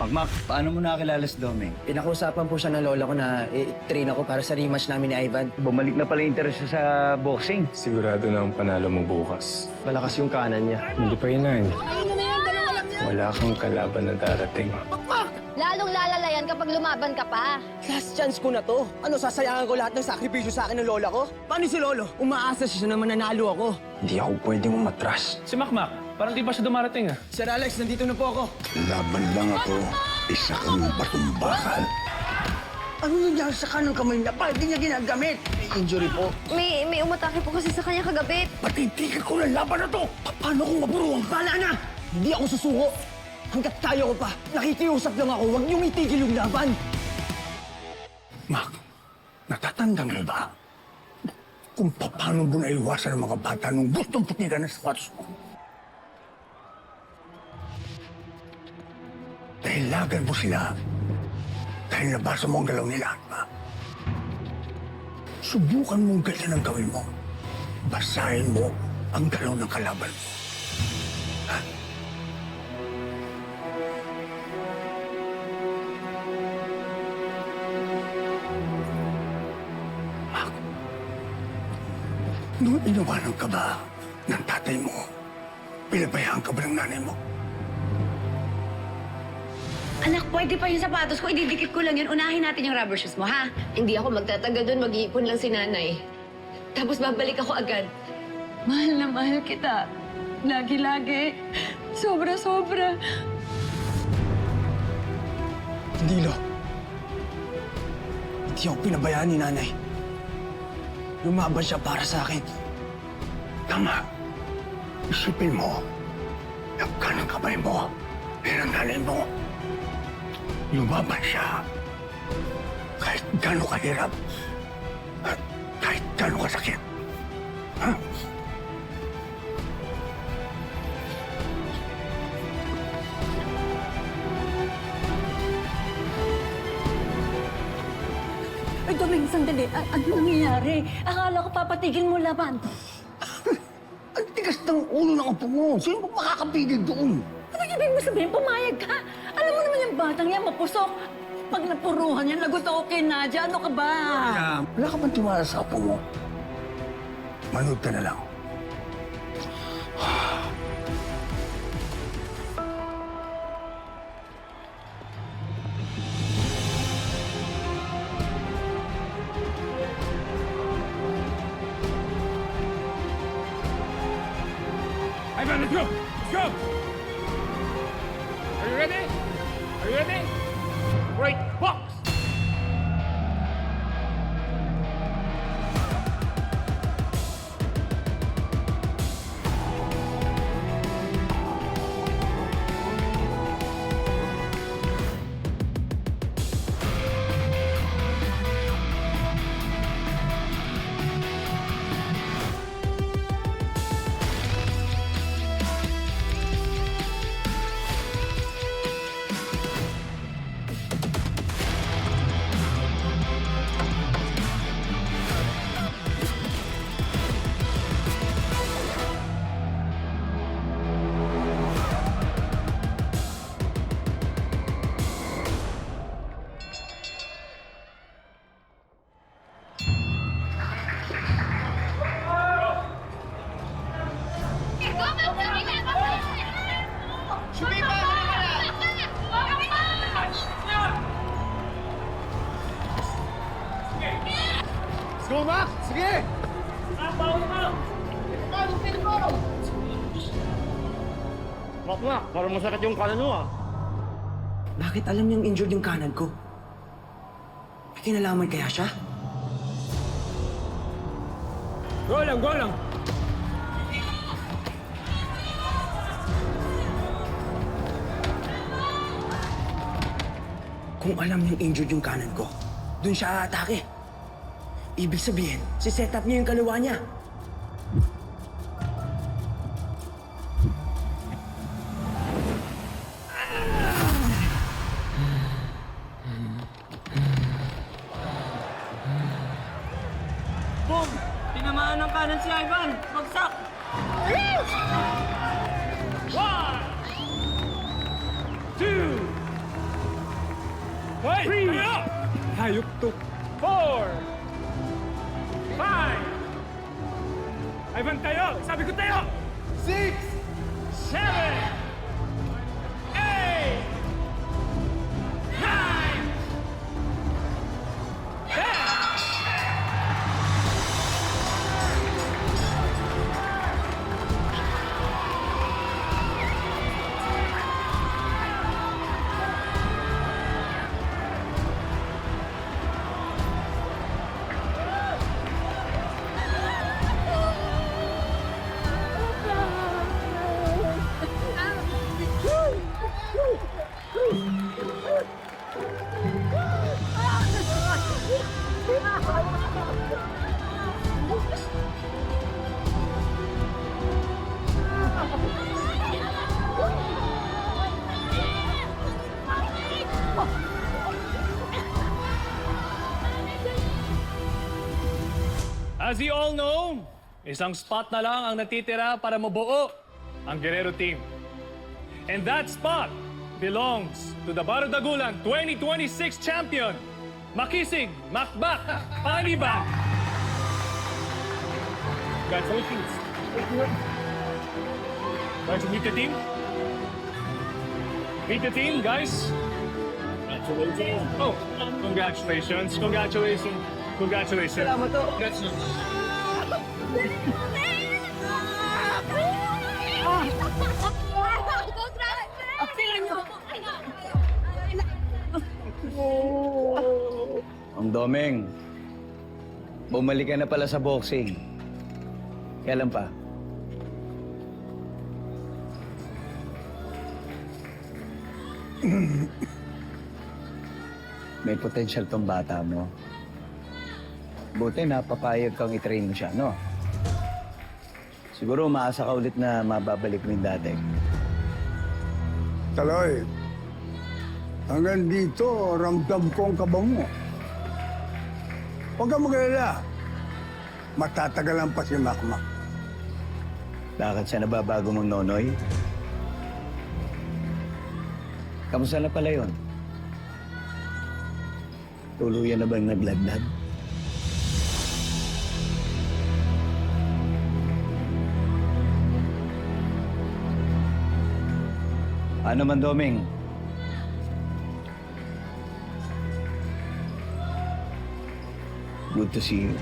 Makmak, paano mo nakakilala si Doming? Pinakausapan po siya ng lola ko na i-train ako para sa rematch namin ni Ivan. Bumalik na pala yung interest niya sa boxing. Sigurado na ang panalo mo bukas. Malakas yung kanan niya. Hindi pa yun, Nine. Wala kang kalaban na darating. Lalong lalalayan kapag lumaban ka pa. Last chance ko na to. Ano, sasayangan ko lahat ng sakripisyo sa akin ng lola ko? Paano si Lolo? Umaasa siya na mananalo ako. Hindi ako pwedeng umatras. Si Makmak, parang di pa siya dumarating ah. Sir Alex, nandito na po ako. Laban lang ako, isa kang batong bakal. Ano nangyari sa kanang kamay niya? Bakit di niya ginagamit? May injury po. May umatake po kasi sa kanya kagabi. Patitigil ko ng laban na to! Paano kung maburuang? Bala na! Hindi ako susuko. Hanggat kaya ko pa, nakikiusap lang ako. Huwag niyong itigil yung laban. Mac, natatandaan mo ba kung paano mo naiwasan ang mga bata nung gustong putigan ng sapatos mo? Dahilagan mo sila dahil nabasa mo ang galaw nila, ba? Subukan mong ganyan ang gawin mo. Basahin mo ang galaw ng kalaban mo. Ha? Mac, noong inawanan ka ba ng tatay mo, pinabayaan ka ba ng nanay mo? Anak, pwede pa yung sapatos ko. Ididikit ko lang yun. Unahin natin yung rubber shoes mo, ha? Hindi ako magtataga doon, mag-iipon lang si nanay. Tapos babalik ako agad. Mahal na mahal kita. Lagi-lagi. Sobra-sobra. Hindi, Lo. Hindi ako pinabayaan ni nanay. Lumaban siya para sa akin. Tama. Isipin mo, ang kanang kamay mo, yan ang nanay mo. Lumaban siya. Kahit gano'n kahirap, at kahit gano'n kasakit. Ha? Ay, Doming, sandali. Ano nangyayari? Akala ko papatigil mo laban. Ang tigas ng ulo ng apo mo. Sino ba makakapigil doon? Ano ibig mo sabihin? Pumayag ka? Alam mo naman yung batang yan, mapusok. Pag napuruhan yan, nagusto ko kay Nadia. Ano ka ba? Wala ka bang tiwala sa apo mo? Manood ka na lang. Ivan, let's go! Let's go! Are you ready? Are you ready? Right, box! Go, Mac! Sige! Makmak, parang masakit yung kanan mo ah. Bakit alam niyang injured yung kanan ko? May kinalaman kaya siya? Go lang, go lang! Kung alam niyang injured yung kanan ko, dun siya aatake. Ibig sabihin, si-set up niya yung kaliwa niya. Boom! Tinamaan ng kanan si Ivan! Bagsak! One! Two! Hoy! Tayo! Hayop to. 4, 5. Ivan, tayo! Sabi ko tayo! 6, 7, 8, 9, 10! As you all know, isang spot na lang ang natitira para mabuo ang Guerrero team. And that spot belongs to the Bardagulan 2026 champion, Makisig Makbak Paniban. Congratulations. Guys, meet the team. Meet the team, guys. Congratulations. Oh, congratulations. Congratulations. Congratulations. Salamat to. Ang Domeng, bumalik ka na pala sa boxing. Kailan pa? May potential tong bata mo. Buti napapayag kang i-train mo siya, no? Siguro umaasa ka ulit na mababalik mo yung dati. Taloy, hanggang dito, ramdam ko ang kaba mo. Huwag kang mag-alala. Matatagalan pa si Makmak. Bakit siya nababago mong nonoy? Kamusta na pala yun? Tuluyan na bang naglagdag? Ano man, Doming? Good to see you.